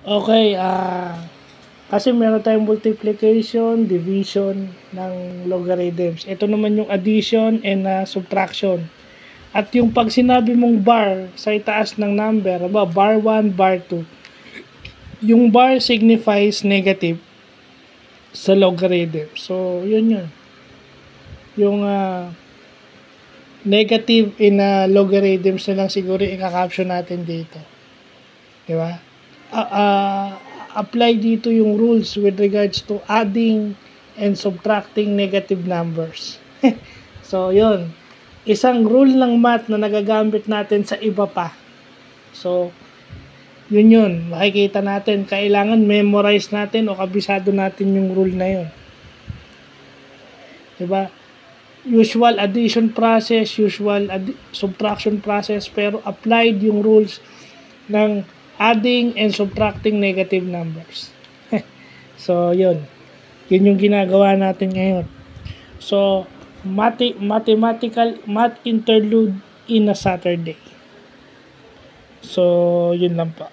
Okay, kasi meron tayong multiplication, division ng logarithms. Ito naman yung addition and subtraction. At yung pag sinabi mong bar sa itaas ng number, bar 1, bar 2, yung bar signifies negative sa logarithm. So, yun yun. Yung negative in logarithms na lang siguro i-caption natin dito. Diba? Apply dito yung rules with regards to adding and subtracting negative numbers. So, yun. Isang rule ng math na nagagamit natin sa iba pa. So, yun. Makikita natin. Kailangan memorize natin o kabisado natin yung rule na yun. Diba? Usual addition process, usual subtraction process, pero applied yung rules ng adding and subtracting negative numbers. So, yun. Yun yung ginagawa natin ngayon. So, mathematical math interlude in a Saturday. So, yun lang pa.